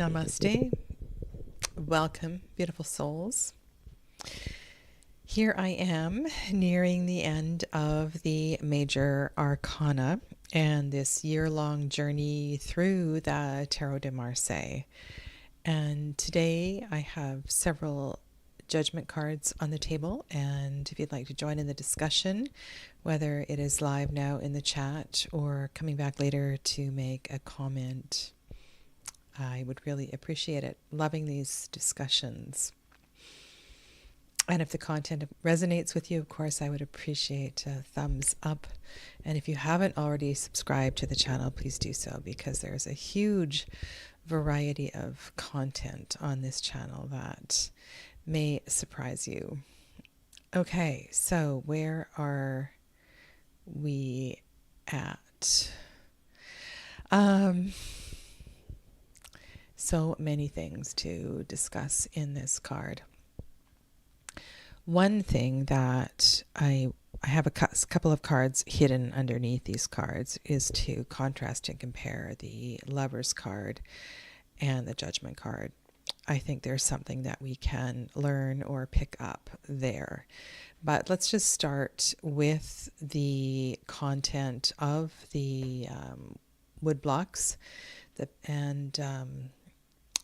Namaste. Welcome, beautiful souls. Here I am nearing the end of the major arcana and this year-long journey through the Tarot de Marseille. And today I have several judgment cards on the table, and if you'd like to join in the discussion, whether it is live now in the chat or coming back later to make a comment, I would really appreciate it. Loving these discussions. And if the content resonates with you, of course, I would appreciate a thumbs up. And if you haven't already subscribed to the channel, please do so, because there's a huge variety of content on this channel that may surprise you. Okay, so where are we at? So many things to discuss in this card. One thing that I have a couple of cards hidden underneath these cards is to contrast and compare the Lover's card and the Judgment card. I think there's something that we can learn or pick up there. But let's just start with the content of the wood blocks and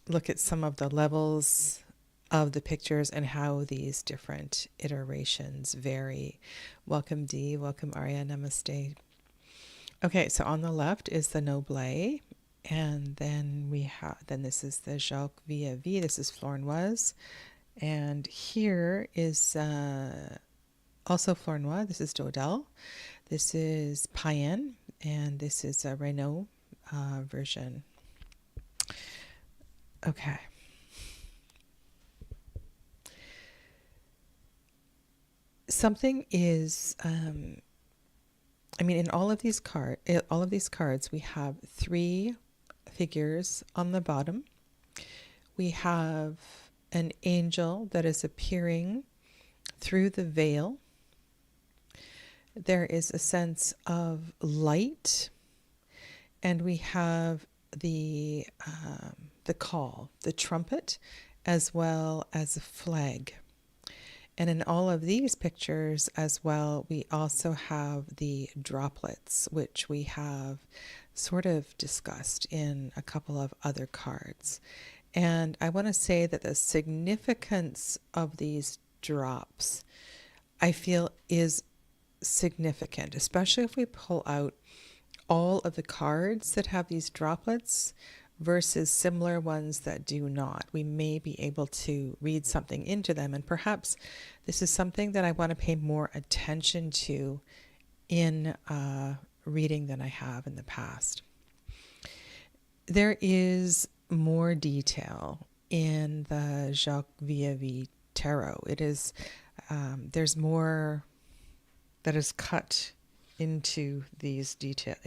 look at some of the levels of the pictures and how these different iterations vary. Welcome Dee, welcome Arya, namaste. Okay, so on the left is the Noble, and then we have, this is the Jacques V, this is Flournoise, and here is also Flournoise, this is Dodel, this is Payen, and this is a Renault version. Okay. Something is, in all of these cards, we have three figures on the bottom. We have an angel that is appearing through the veil. There is a sense of light, and we have the call, the trumpet, as well as a flag. And in all of these pictures as well, we also have the droplets, which we have sort of discussed in a couple of other cards. And I want to say that the significance of these drops, I feel, is significant, especially if we pull out all of the cards that have these droplets versus similar ones that do not. We may be able to read something into them, and perhaps this is something that I want to pay more attention to in reading than I have in the past. There is more detail in the Jacques V tarot. It is there's more that is cut into these details,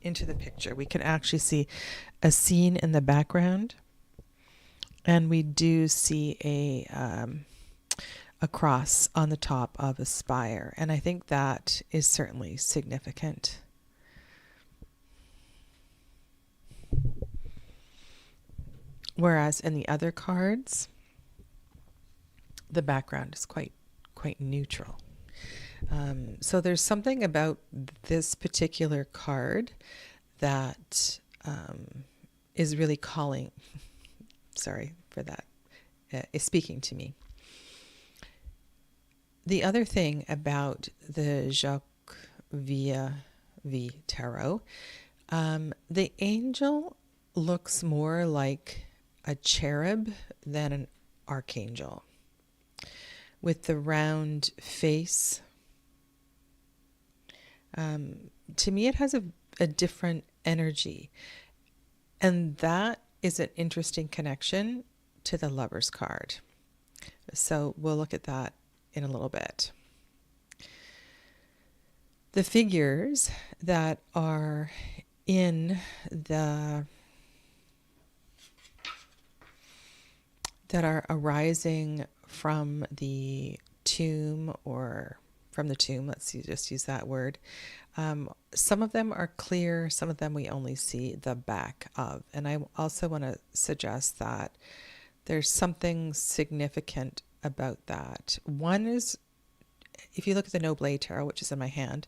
into the picture. We can actually see a scene in the background, and we do see a cross on the top of a spire, and I think that is certainly significant. Whereas in the other cards, the background is quite neutral. So there's something about this particular card that is really calling, sorry for that, is speaking to me. The other thing about the Jacques V tarot, the angel looks more like a cherub than an archangel, with the round face. To me, it has a different energy, and that is an interesting connection to the Lover's card. So we'll look at that in a little bit. The figures that are in that are arising from the tomb or from the tomb. Just use that word. Some of them are clear. Some of them we only see the back of. And I also want to suggest that there's something significant about that. One is, if you look at the Noble Tarot, which is in my hand,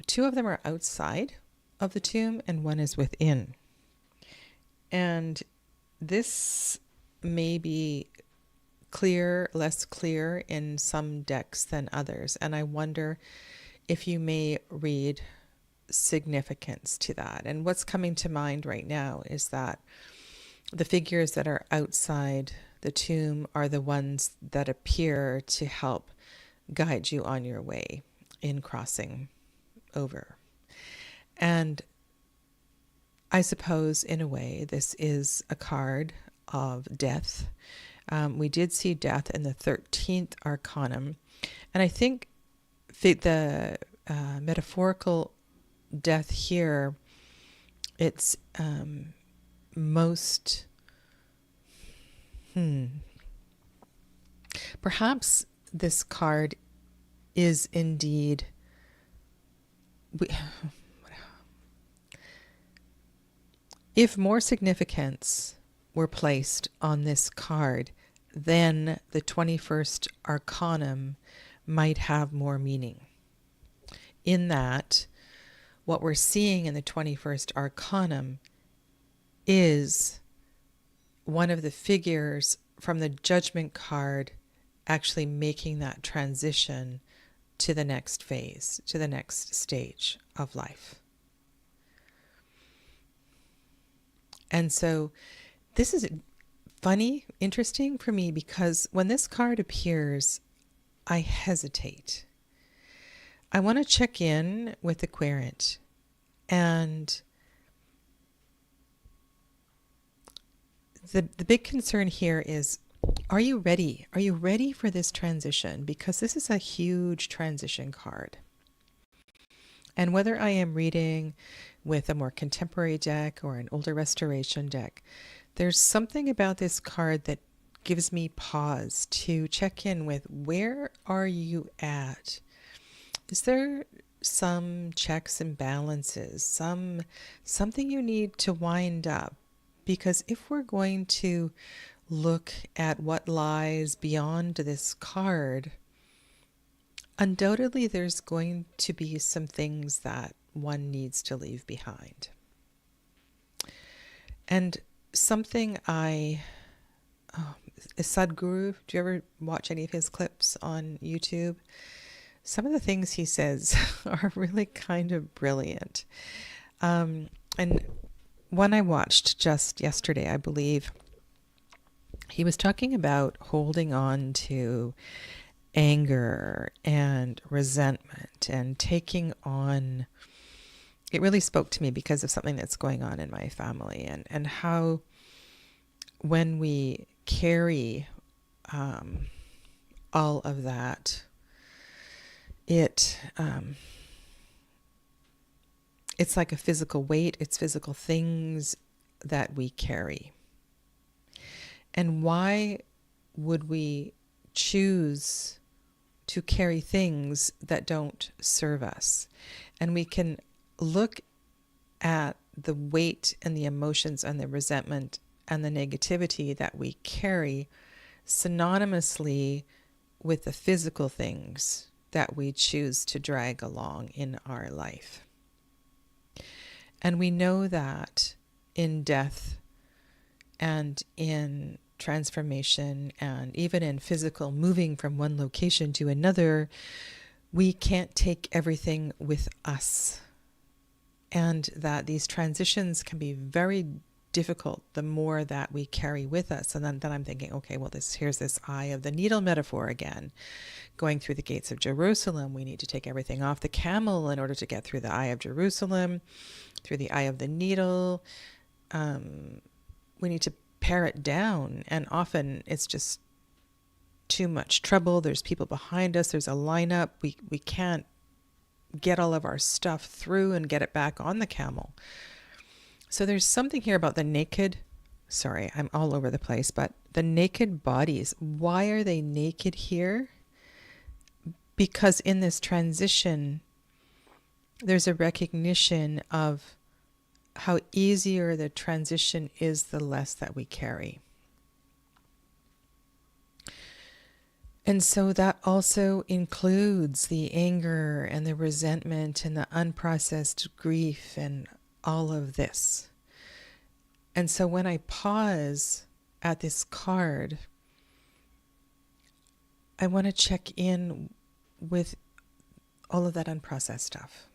2 of them are outside of the tomb and 1 is within. And this may be clear, less clear in some decks than others. And I wonder if you may read significance to that. And what's coming to mind right now is that the figures that are outside the tomb are the ones that appear to help guide you on your way in crossing over. And I suppose, in a way, this is a card of death. We did see death in the 13th Arcanum. And I think the metaphorical death here, it's most... Perhaps this card is indeed... If more significance were placed on this card, then the 21st Arcanum might have more meaning. In that, what we're seeing in the 21st Arcanum is one of the figures from the Judgment card actually making that transition to the next phase, to the next stage of life. And so this is funny, interesting for me, because when this card appears, I hesitate. I want to check in with the querent, and the big concern here is, are you ready? Are you ready for this transition? Because this is a huge transition card. And whether I am reading with a more contemporary deck or an older restoration deck, there's something about this card that gives me pause to check in with, where are you at? Is there some checks and balances, something you need to wind up? Because if we're going to look at what lies beyond this card, undoubtedly there's going to be some things that one needs to leave behind. And something Sadhguru, do you ever watch any of his clips on YouTube? Some of the things he says are really kind of brilliant. And one I watched just yesterday, I believe, he was talking about holding on to anger and resentment and taking on. It really spoke to me because of something that's going on in my family, and how when we carry all of that, it's like a physical weight. It's physical things that we carry. And why would we choose to carry things that don't serve us? And we can look at the weight and the emotions and the resentment and the negativity that we carry synonymously with the physical things that we choose to drag along in our life. And we know that in death and in transformation and even in physical moving from one location to another, we can't take everything with us. And that these transitions can be very difficult the more that we carry with us. And then I'm thinking, okay, well, here's this eye of the needle metaphor again. Going through the gates of Jerusalem, we need to take everything off the camel in order to get through the eye of Jerusalem, through the eye of the needle. We need to pare it down, and often it's just too much trouble. There's people behind us. There's a lineup. We can't get all of our stuff through and get it back on the camel. So there's something here about the naked, sorry, I'm all over the place, but the naked bodies. Why are they naked here? because in this transition, there's a recognition of how easier the transition is, the less that we carry. And so that also includes the anger and the resentment and the unprocessed grief and all of this. And so when I pause at this card, I want to check in with all of that unprocessed stuff.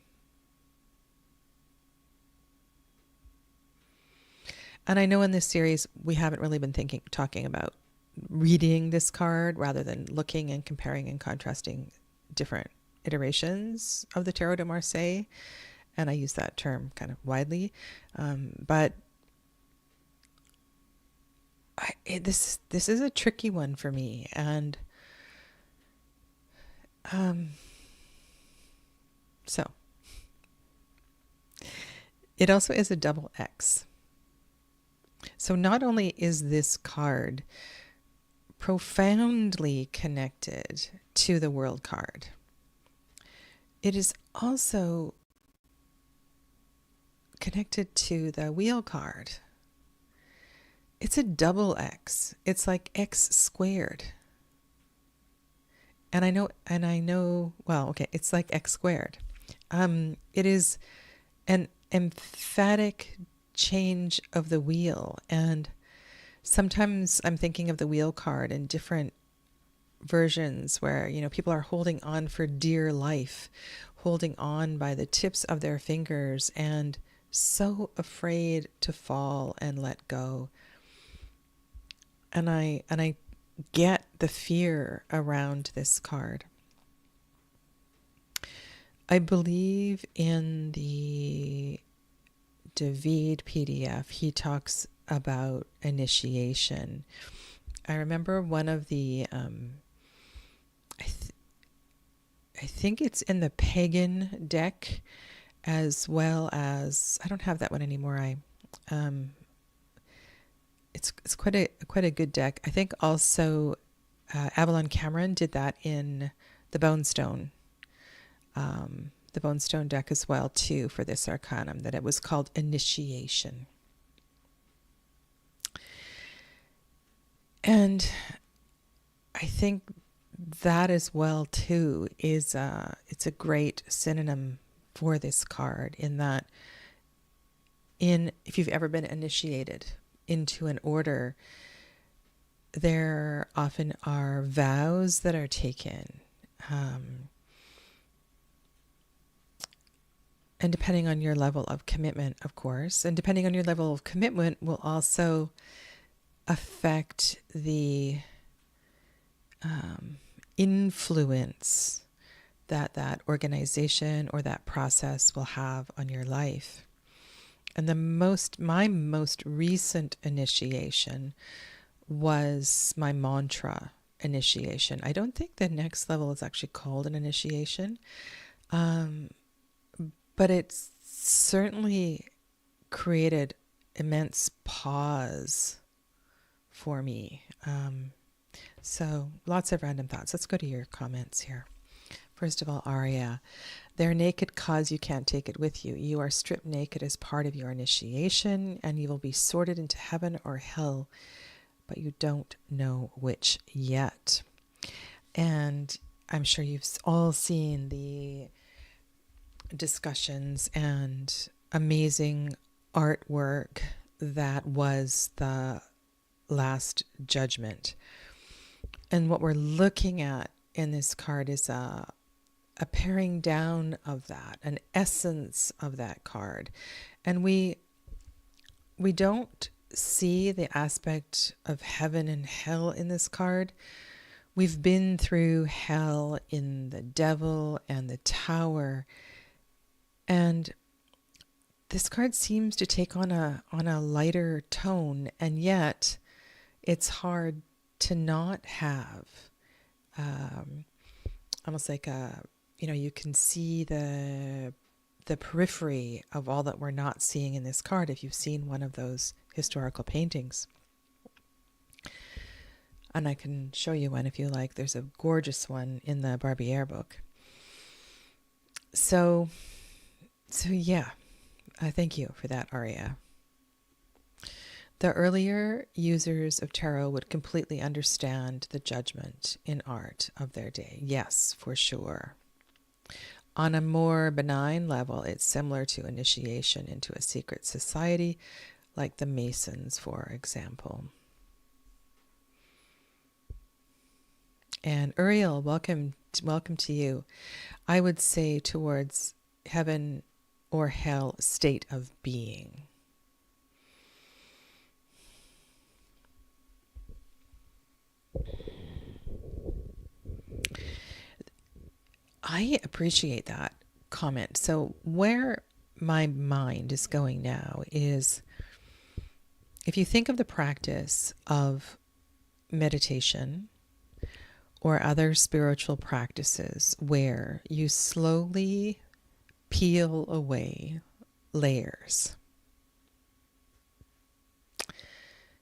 And I know in this series, we haven't really been talking about reading this card rather than looking and comparing and contrasting different iterations of the Tarot de Marseille. And I use that term kind of widely. But this is a tricky one for me. And so it also is a double X. So not only is this card profoundly connected to the World card, it is also connected to the Wheel card. It's a double X. It's like X squared. And I know, well, okay, it's like X squared. It is an emphatic change of the wheel. And sometimes I'm thinking of the Wheel card in different versions where, people are holding on for dear life, holding on by the tips of their fingers and so afraid to fall and let go. And I get the fear around this card. I believe in the David PDF, he talks about initiation. I remember one of the, I think it's in the pagan deck, as well as, I don't have that one anymore. It's quite a good deck. I think also Avalon Cameron did that in the Bonestone. The Bonestone deck as well too for this arcanum, that it was called Initiation. And I think that as well too is it's a great synonym for this card, in that if you've ever been initiated into an order, there often are vows that are taken. And depending on your level of commitment, of course, and depending on your level of commitment will also affect the influence that organization or that process will have on your life. And my most recent initiation was my mantra initiation. I don't think the next level is actually called an initiation. But it's certainly created immense pause for me. So lots of random thoughts. Let's go to your comments here. First of all, Aria, they're naked cause you can't take it with you. You are stripped naked as part of your initiation, and you will be sorted into heaven or hell, but you don't know which yet. And I'm sure you've all seen the discussions and amazing artwork that was the Last Judgment. And what we're looking at in this card is a paring down of that, an essence of that card. And we don't see the aspect of heaven and hell in this card. We've been through hell in the Devil and the Tower. And this card seems to take on a lighter tone, and yet it's hard to not have almost like you can see the periphery of all that we're not seeing in this card if you've seen one of those historical paintings. And I can show you one if you like. There's a gorgeous one in the Barbier book. So yeah, thank you for that, Aria. The earlier users of tarot would completely understand the judgment in art of their day. Yes, for sure. On a more benign level, it's similar to initiation into a secret society, like the Masons, for example. And Uriel, welcome to you. I would say towards heaven or hell state of being. I appreciate that comment. So where my mind is going now is, if you think of the practice of meditation or other spiritual practices where you slowly peel away layers,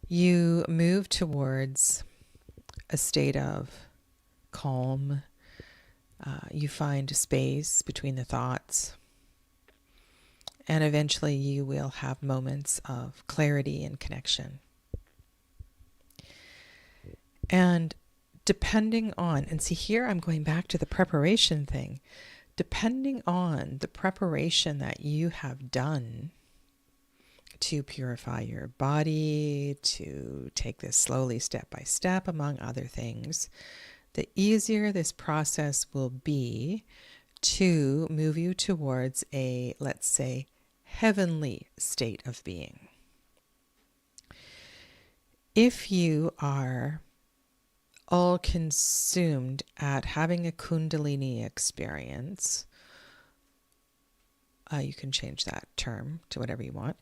you move towards a state of calm. You find space between the thoughts, and eventually you will have moments of clarity and connection. And depending on, and see here I'm going back to the preparation thing, depending on the preparation that you have done to purify your body, to take this slowly step by step, among other things, the easier this process will be to move you towards a, let's say, heavenly state of being. If you are all consumed at having a Kundalini experience, you can change that term to whatever you want,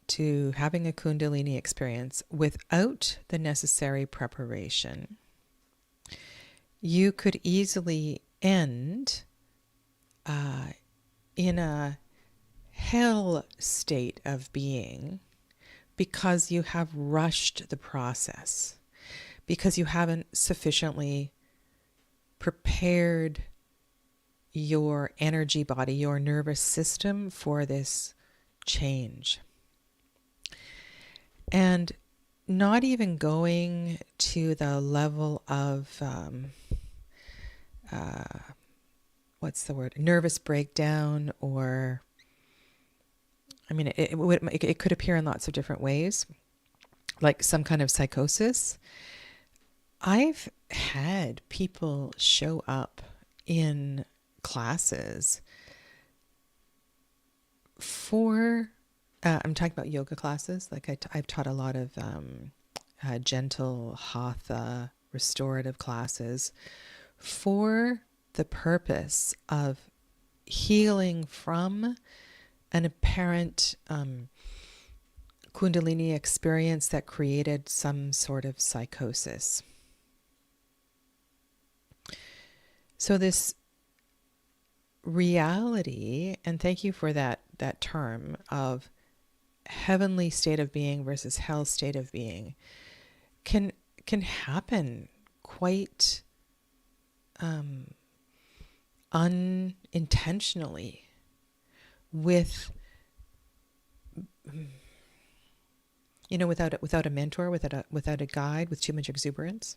to having a Kundalini experience without the necessary preparation, you could easily end in a hell state of being because you have rushed the process, because you haven't sufficiently prepared your energy body, your nervous system for this change. And not even going to the level of, what's the word, nervous breakdown, or, I mean, it could appear in lots of different ways, like some kind of psychosis. I've had people show up in classes for, I'm talking about yoga classes. Like I've taught a lot of gentle hatha restorative classes for the purpose of healing from an apparent Kundalini experience that created some sort of psychosis. So this reality, and thank you for that term of heavenly state of being versus hell state of being, can happen quite unintentionally with, you know, without a mentor, without a guide, with too much exuberance.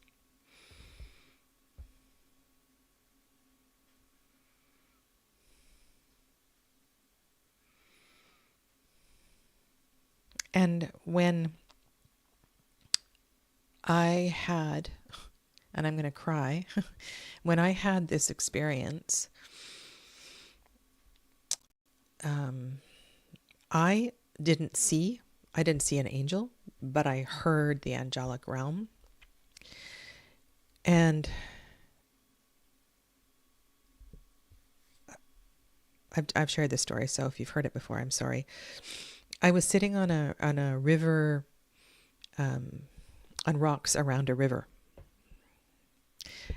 And when I had, and I'm going to cry, when I had this experience, I didn't see an angel, but I heard the angelic realm. And I've shared this story, so if you've heard it before, I'm sorry. I was sitting on a river, on rocks around a river,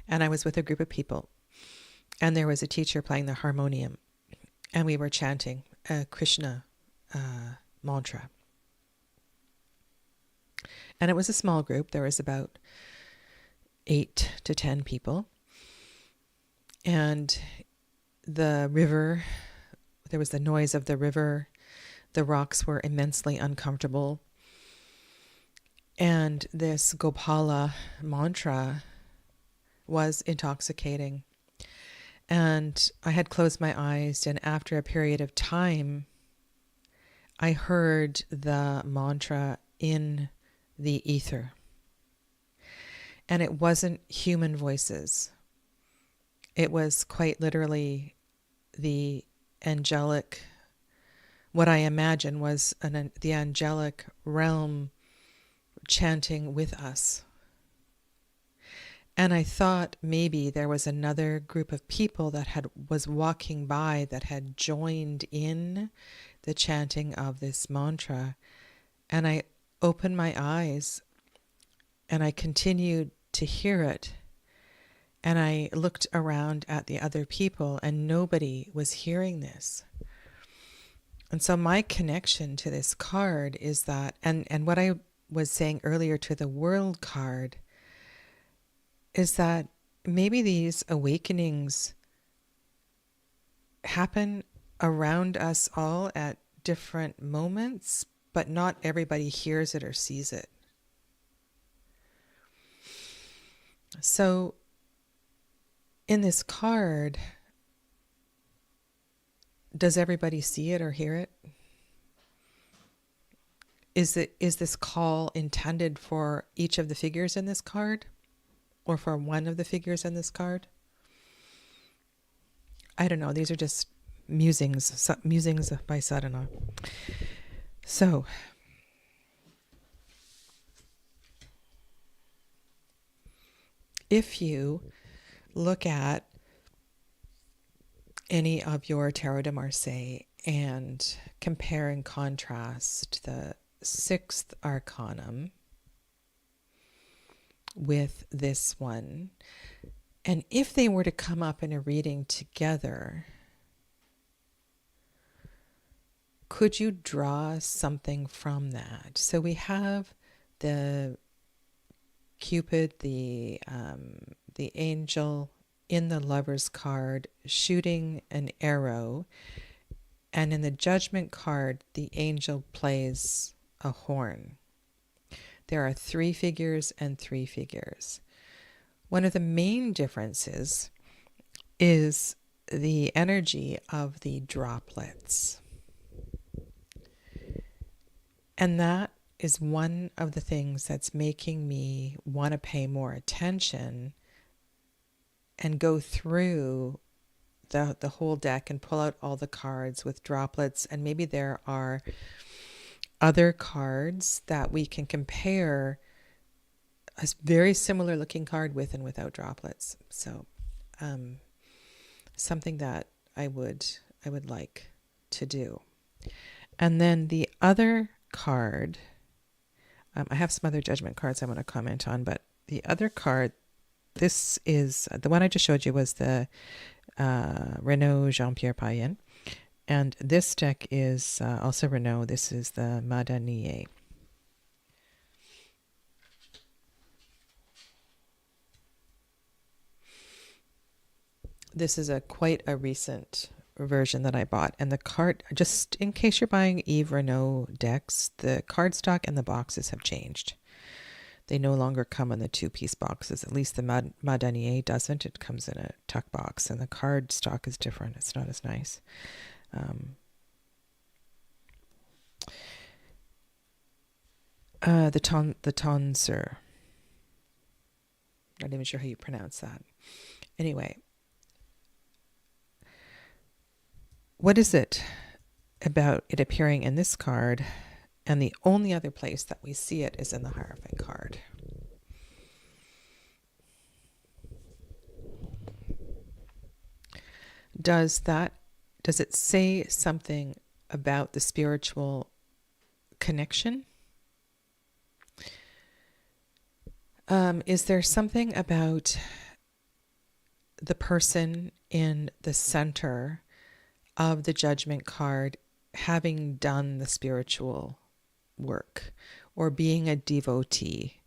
and I was with a group of people, and there was a teacher playing the harmonium, and we were chanting a Krishna mantra. And it was a small group. There was about 8 to 10 people. And the river, there was the noise of the river. The rocks were immensely uncomfortable. And this Gopala mantra was intoxicating. And I had closed my eyes, and after a period of time, I heard the mantra in the ether. And it wasn't human voices. It was quite literally the angelic, what I imagine was the angelic realm chanting with us. And I thought maybe there was another group of people that was walking by that had joined in the chanting of this mantra. And I opened my eyes and I continued to hear it. And I looked around at the other people and nobody was hearing this. And so my connection to this card is that, and what I was saying earlier to the world card, is that maybe these awakenings happen around us all at different moments, but not everybody hears it or sees it. So in this card, does everybody see it or hear it? Is this call intended for each of the figures in this card? Or for one of the figures in this card? I don't know. These are just musings by Sadhana. So, if you look at any of your Tarot de Marseille and compare and contrast the 6th Arcanum with this one, and if they were to come up in a reading together, could you draw something from that? So we have the Cupid, the angel in the Lover's card shooting an arrow, and in the Judgment card, the angel plays a horn. There are 3 figures and 3 figures. One of the main differences is the energy of the droplets. And that is one of the things that's making me want to pay more attention and go through the whole deck and pull out all the cards with droplets. And maybe there are other cards that we can compare a very similar looking card with and without droplets. So something that I would like to do. And then the other card, I have some other Judgment cards I want to comment on, but the other card, this is, the one I just showed you was the Renaud Jean-Pierre Payen. And this deck is also Renaud. This is the Madanier. This is quite a recent version that I bought. And the card, just in case you're buying Yves Renaud decks, the cardstock and the boxes have changed. They no longer come in the 2-piece boxes. At least the Madanier doesn't. It comes in a tuck box. And the cardstock is different. It's not as nice. The tonsure. Not even sure how you pronounce that. Anyway, what is it about it appearing in this card, and the only other place that we see it is in the Hierophant card? Does it say something about the spiritual connection? Is there something about the person in the center of the Judgment card having done the spiritual work? or being a devotee.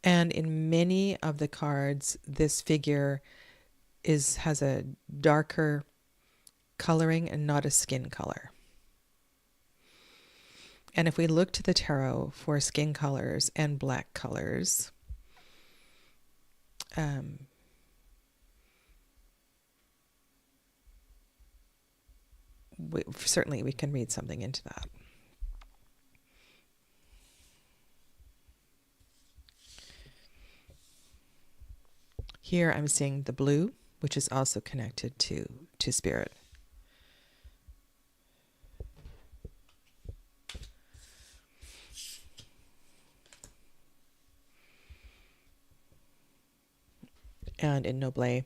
And in many of the cards, this figure has a darker coloring and not a skin color. And if we look to the tarot for skin colors and black colors, certainly we can read something into that. Here I'm seeing the blue, which is also connected to spirit. And in Noble,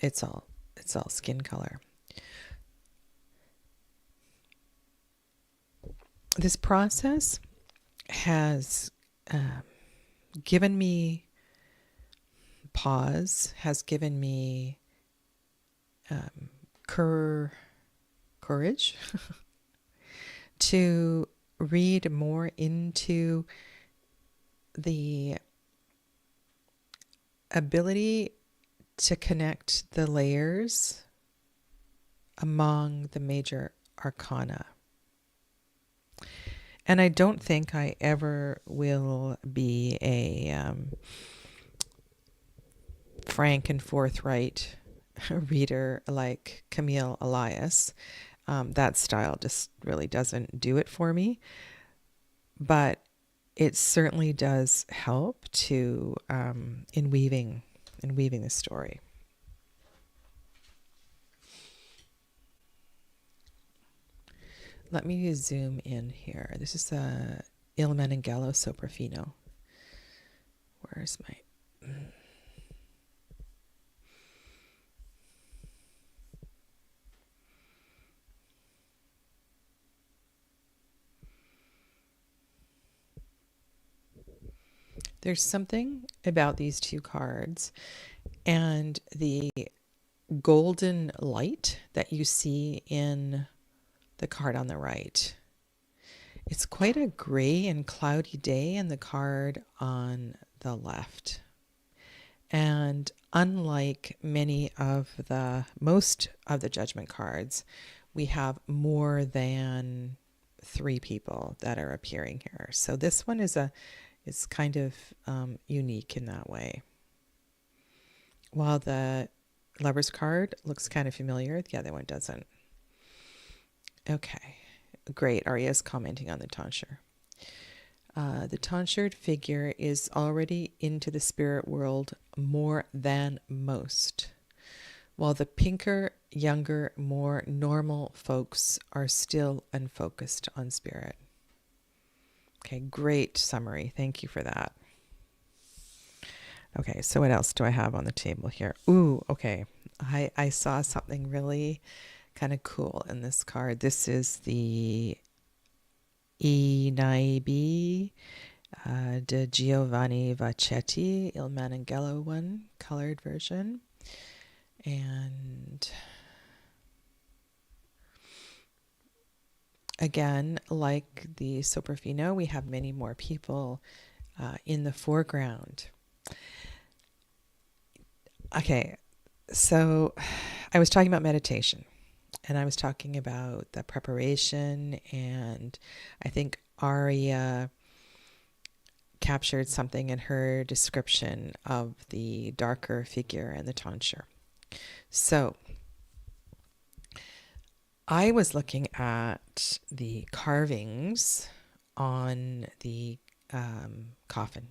it's all skin color. This process has given me pause, has given me courage to read more into the ability to connect the layers among the major arcana. And I don't think I ever will be a frank and forthright reader like Camille Elias. That style just really doesn't do it for me. But it certainly does help to in weaving the story. Let me zoom in here. This is Il Meninghello Sopraffino. Where's my... There's something about these two cards and the golden light that you see in the card on the right. It's quite a gray and cloudy day in the card on the left. And unlike most of the judgment cards, we have more than 3 people that are appearing here. So this one is kind of unique in that way. While the Lover's card looks kind of familiar, the other one doesn't. Okay, great. Arya's commenting on the tonsure. The tonsured figure is already into the spirit world more than most, while the pinker, younger, more normal folks are still unfocused on spirit. Okay, great summary. Thank you for that. Okay, so what else do I have on the table here? Ooh, okay. I saw something really kind of cool in this card. This is the Inaibi de Giovanni Vacchetti, Il Meninghello one, colored version. And again, like the Sopraffino, we have many more people in the foreground. Okay, so I was talking about meditation, and I was talking about the preparation, and I think Arya captured something in her description of the darker figure and the tonsure. So I was looking at the carvings on the coffin.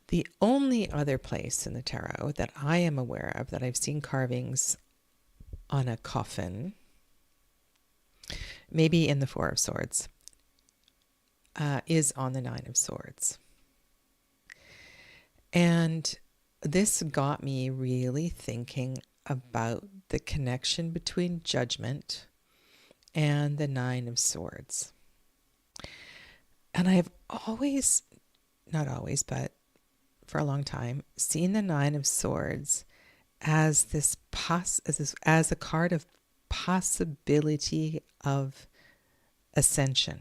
The only other place in the tarot that I am aware of that I've seen carvings on a coffin, maybe in the Four of Swords, is on the Nine of Swords. And this got me really thinking about the connection between Judgment and the Nine of Swords. And I've always, not always, but for a long time, seen the Nine of Swords as as a card of possibility of ascension.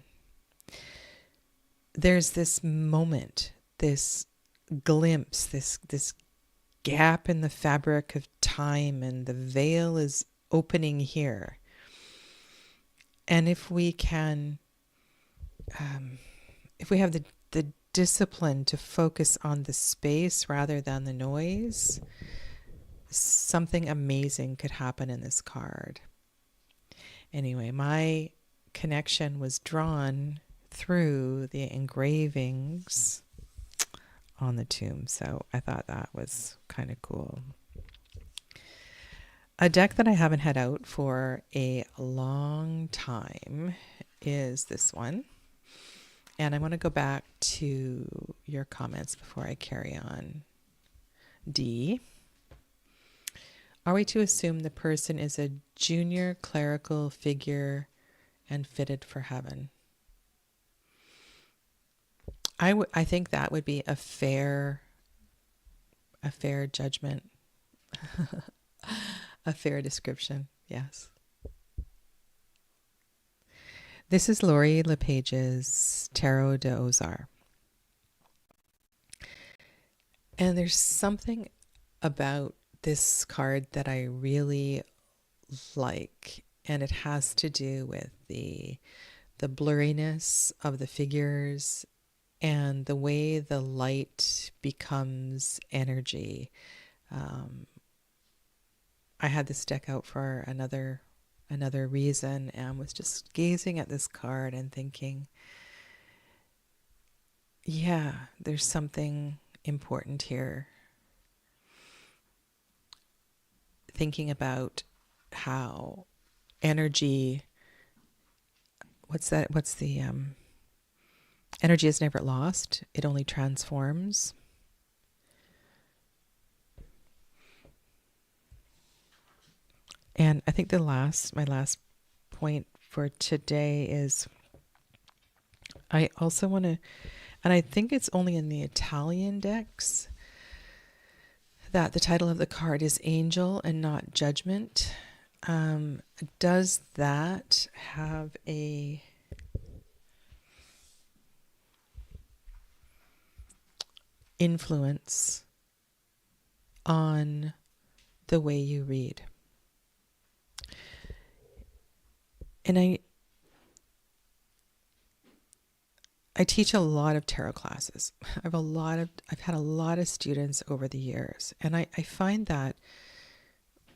There's this moment, this glimpse, this gap in the fabric of time, and the veil is opening here. And if we can, if we have the discipline to focus on the space rather than the noise, something amazing could happen in this card. Anyway, my connection was drawn through the engravings on the tomb, so I thought that was kind of cool. A deck that I haven't had out for a long time is this one. And I want to go back to your comments before I carry on. D. Are we to assume the person is a junior clerical figure and fitted for heaven? I think that would be a fair judgment, a fair description. Yes. This is Laurie LePage's Tarot de Ozar. And there's something about this card that I really like, and it has to do with the blurriness of the figures and the way the light becomes energy. I had this deck out for another reason, and was just gazing at this card and thinking, yeah, there's something important here. Thinking about how energy, energy is never lost, it only transforms. And I think my last point for today is, I also want to, and I think it's only in the Italian decks that the title of the card is Angel and not Judgment. Does that have a influence on the way you read? And I teach a lot of tarot classes. I've had a lot of students over the years, and I find that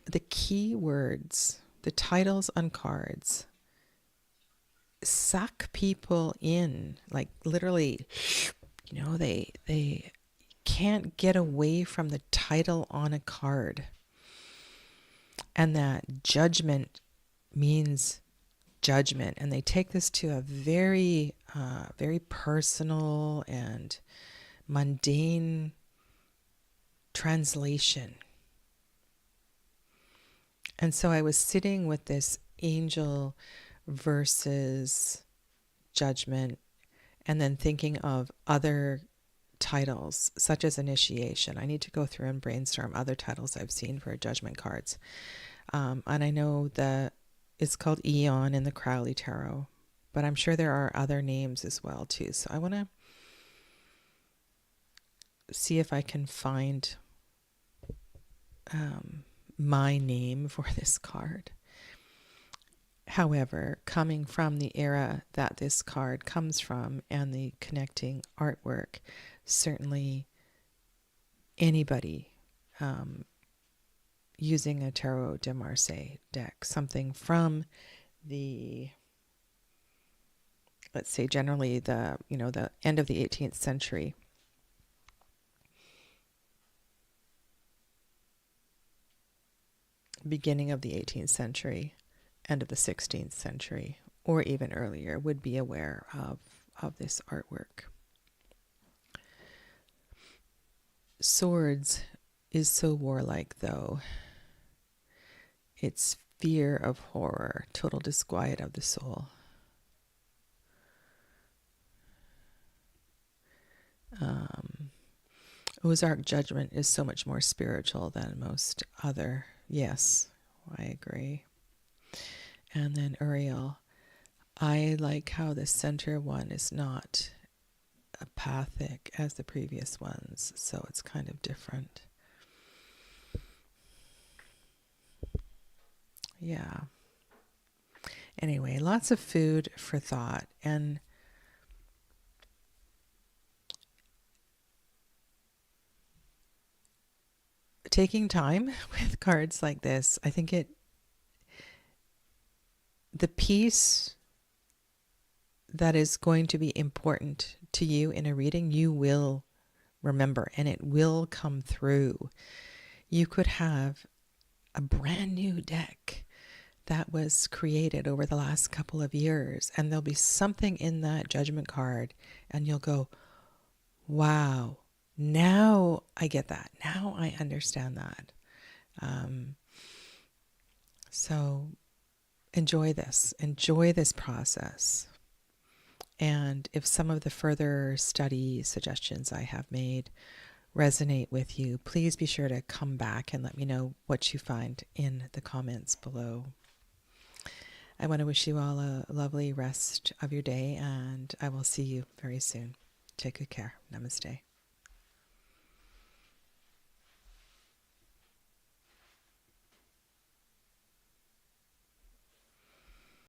the key words, the titles on cards, suck people in, like literally, they can't get away from the title on a card. And that judgment means judgment, and they take this to a very personal and mundane translation. And so I was sitting with this angel versus judgment, and then thinking of other titles such as initiation. I need to go through and brainstorm other titles I've seen for judgment cards. And I know that it's called Eon in the Crowley Tarot, but I'm sure there are other names as well too. So I want to see if I can find my name for this card. However, coming from the era that this card comes from and the connecting artwork, certainly anybody using a Tarot de Marseille deck, something from the, let's say generally the end of the 18th century, beginning of the 18th century, end of the 16th century, or even earlier, would be aware of this artwork. Swords is so warlike, though. It's fear of horror, total disquiet of the soul. Ozark Judgment is so much more spiritual than most other. Yes, I agree. And then Uriel. I like how the center one is not apathic as the previous ones, so it's kind of different. Yeah. Anyway, lots of food for thought. And taking time with cards like this, I think the piece that is going to be important to you in a reading, you will remember, and it will come through. You could have a brand new deck that was created over the last couple of years, and there'll be something in that judgment card, and you'll go, wow, now I get that. Now I understand that. So enjoy this process. And if some of the further study suggestions I have made resonate with you, please be sure to come back and let me know what you find in the comments below. I want to wish you all a lovely rest of your day, and I will see you very soon. Take good care. Namaste.